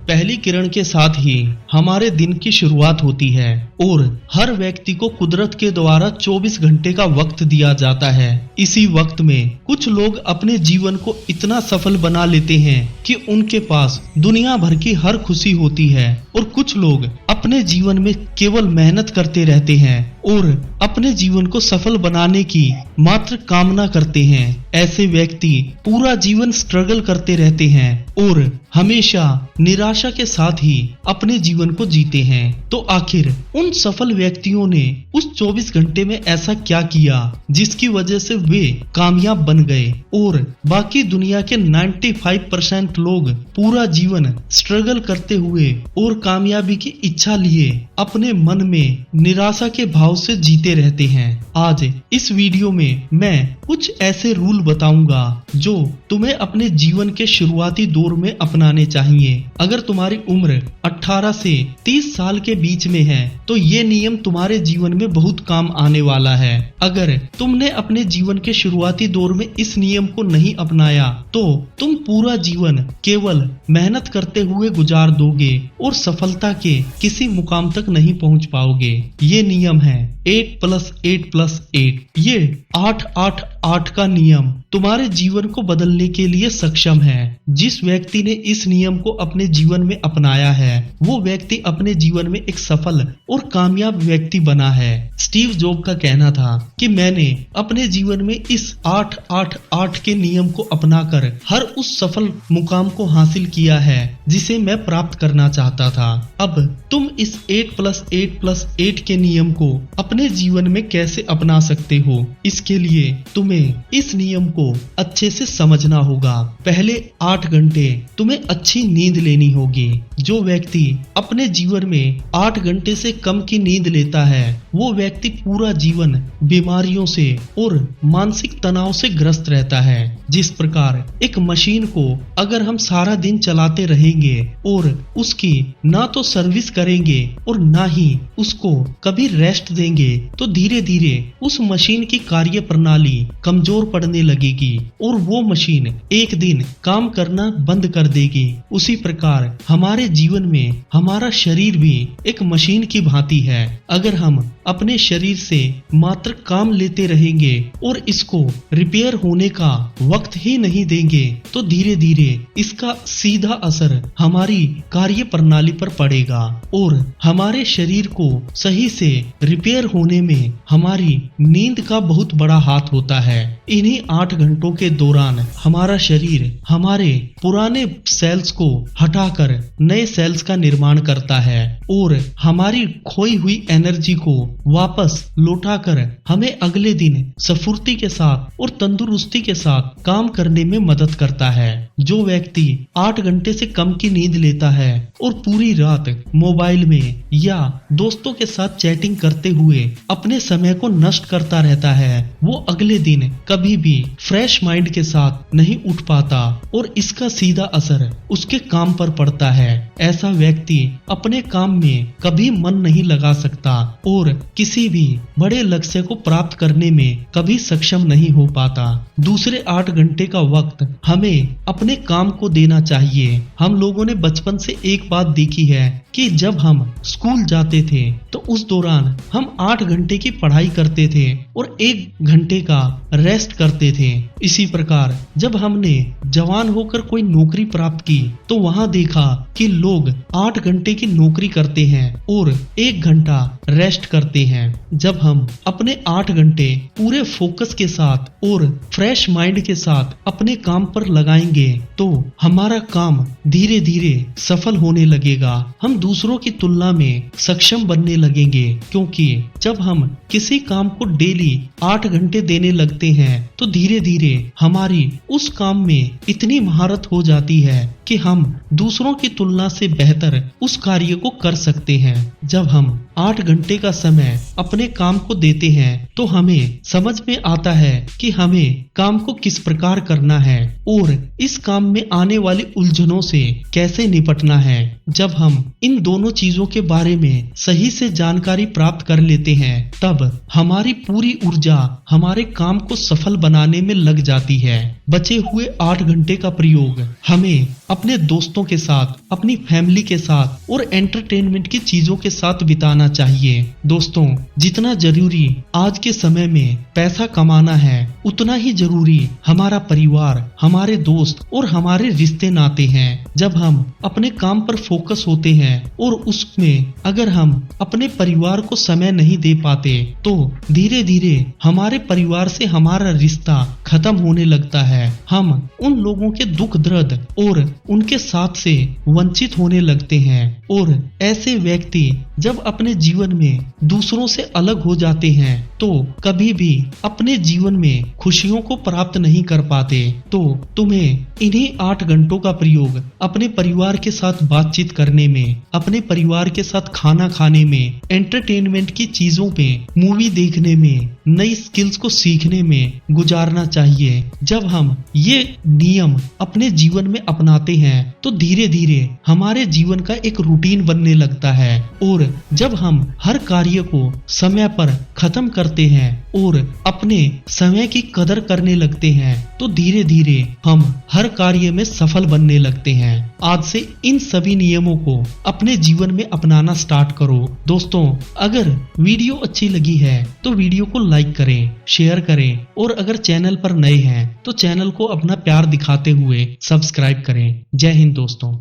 पहली किरण के साथ ही हमारे दिन की शुरुआत होती है और हर व्यक्ति को कुदरत के द्वारा 24 घंटे का वक्त दिया जाता है। इसी वक्त में कुछ लोग अपने जीवन को इतना सफल बना लेते हैं कि उनके पास दुनिया भर की हर खुशी होती है और कुछ लोग अपने जीवन में केवल मेहनत करते रहते हैं और अपने जीवन को सफल बनाने की मात्र कामना करते हैं। ऐसे व्यक्ति पूरा जीवन स्ट्रगल करते रहते हैं और हमेशा निराशा के साथ ही अपने जीवन को जीते हैं। तो आखिर उन सफल व्यक्तियों ने उस 24 घंटे में ऐसा क्या किया जिसकी वजह से वे कामयाब बन गए और बाकी दुनिया के 95% लोग पूरा जीवन स्ट्रगल करते हुए और कामयाबी की इच्छा लिए अपने मन में निराशा के भाव से जीते रहते हैं। आज इस वीडियो में मैं कुछ ऐसे रूल बताऊंगा जो तुम्हें अपने जीवन के शुरुआती दौर में अपनाने चाहिए। अगर तुम्हारी उम्र 18 से 30 साल के बीच में है तो ये नियम तुम्हारे जीवन में बहुत काम आने वाला है। अगर तुमने अपने जीवन के शुरुआती दौर में इस नियम को नहीं अपनाया तो तुम पूरा जीवन केवल मेहनत करते हुए गुजार दोगे और सफलता के किसी मुकाम तक नहीं पहुंच पाओगे। ये नियम है 8+8+8। ये 8-8-8 का नियम तुम्हारे जीवन को बदलने के लिए सक्षम है। जिस व्यक्ति ने इस नियम को अपने जीवन में अपनाया है वो व्यक्ति अपने जीवन में एक सफल और कामयाब व्यक्ति बना है। स्टीव जॉब का कहना था कि मैंने अपने जीवन में इस 8-8-8 के नियम को अपनाकर हर उस सफल मुकाम को हासिल किया है जिसे मैं प्राप्त करना चाहता था। अब तुम इस 8+8+8 के नियम को अपने जीवन में कैसे अपना सकते हो, इसके लिए तुम्हें इस नियम को अच्छे से समझना होगा। पहले 8 घंटे तुम्हें अच्छी नींद लेनी होगी। जो व्यक्ति अपने जीवन में 8 घंटे से कम की नींद लेता है वो व्यक्ति पूरा जीवन बीमारियों से और मानसिक तनाव से ग्रस्त रहता है। जिस प्रकार एक मशीन को अगर हम सारा दिन चलाते रहेंगे और उसकी ना तो सर्विस करेंगे और ना ही उसको कभी रेस्ट देंगे तो धीरे धीरे उस मशीन की कार्य प्रणाली कमजोर पड़ने लगेगी और वो मशीन एक दिन काम करना बंद कर देगी। उसी प्रकार हमारे जीवन में हमारा शरीर भी एक मशीन की भांति है। अगर हम अपने शरीर से मात्र काम लेते रहेंगे और इसको रिपेयर होने का वक्त ही नहीं देंगे तो धीरे धीरे इसका सीधा असर हमारी कार्य प्रणाली पर पड़ेगा और हमारे शरीर को सही से रिपेयर होने में हमारी नींद का बहुत बड़ा हाथ होता है। इन्हीं 8 घंटों के दौरान हमारा शरीर हमारे पुराने सेल्स को हटाकर नए सेल्स का निर्माण करता है और हमारी खोई हुई एनर्जी को वापस लौटाकर हमें अगले दिन स्फूर्ति के साथ और तंदुरुस्ती के साथ काम करने में मदद करता है। जो व्यक्ति 8 घंटे से कम की नींद लेता है और पूरी रात मोबाइल में या दोस्तों के साथ चैटिंग करते हुए अपने समय को नष्ट करता रहता है वो अगले दिन कभी भी फ्रेश माइंड के साथ नहीं उठ पाता और इसका सीधा असर उसके काम पर पड़ता है। ऐसा व्यक्ति अपने काम में कभी मन नहीं लगा सकता और किसी भी बड़े लक्ष्य को प्राप्त करने में कभी सक्षम नहीं हो पाता। दूसरे 8 घंटे का वक्त हमें अपने काम को देना चाहिए। हम लोगों ने बचपन से एक बात देखी है कि जब हम स्कूल जाते थे तो उस दौरान हम 8 घंटे की पढ़ाई करते थे और 1 घंटे का रेस्ट करते थे। इसी प्रकार जब हमने जवान होकर कोई नौकरी प्राप्त की तो वहां देखा कि लोग 8 घंटे की नौकरी करते हैं और 1 घंटा रेस्ट करते हैं। जब हम अपने 8 घंटे पूरे फोकस के साथ और फ्रेश माइंड के साथ अपने काम पर लगाएंगे तो हमारा काम धीरे धीरे सफल होने लगेगा। हम दूसरों की तुलना में सक्षम बनने लगेंगे क्योंकि जब हम किसी काम को डेली 8 घंटे देने लगते हैं तो धीरे धीरे हमारी उस काम में इतनी महारत हो जाती है कि हम दूसरों की तुलना से बेहतर उस कार्य को कर सकते हैं। जब हम 8 घंटे का समय अपने काम को देते हैं तो हमें समझ में आता है कि हमें काम को किस प्रकार करना है और इस काम में आने वाली उलझनों से कैसे निपटना है। जब हम इन दोनों चीजों के बारे में सही से जानकारी प्राप्त कर लेते हैं तब हमारी पूरी ऊर्जा हमारे काम को सफल बनाने में लग जाती है। बचे हुए 8 घंटे का प्रयोग हमें अपने दोस्तों के साथ, अपनी फैमिली के साथ और एंटरटेनमेंट की चीजों के साथ बिताना चाहिए। दोस्तों, जितना जरूरी आज के समय में पैसा कमाना है, उतना ही जरूरी हमारा परिवार, हमारे दोस्त और हमारे रिश्ते नाते हैं। जब हम अपने काम पर फोकस होते हैं और उसमें अगर हम अपने परिवार को समय नहीं दे पाते तो धीरे धीरे हमारे परिवार से हमारा रिश्ता खत्म होने लगता है। हम उन लोगों के दुख दर्द और उनके साथ से वंचित होने लगते हैं और ऐसे व्यक्ति जब अपने जीवन में दूसरों से अलग हो जाते हैं तो कभी भी अपने जीवन में खुशियों को प्राप्त नहीं कर पाते। तो तुम्हें इन्हीं 8 घंटों का प्रयोग अपने परिवार के साथ बातचीत करने में, अपने परिवार के साथ खाना खाने में, एंटरटेनमेंट की चीजों पे, मूवी देखने में, नई स्किल्स को सीखने में गुजारना चाहिए। जब हम ये नियम अपने जीवन में अपनाते हैं तो धीरे धीरे हमारे जीवन का एक रूटीन बनने लगता है और जब हम हर कार्य को समय पर खत्म करते हैं और अपने समय की कदर करने लगते हैं तो धीरे धीरे हम हर कार्य में सफल बनने लगते हैं। आज से इन सभी नियमों को अपने जीवन में अपनाना स्टार्ट करो। दोस्तों, अगर वीडियो अच्छी लगी है तो वीडियो को लाइक करें, शेयर करें और अगर चैनल पर नए हैं तो चैनल को अपना प्यार दिखाते हुए सब्सक्राइब करें। जय हिंद दोस्तों।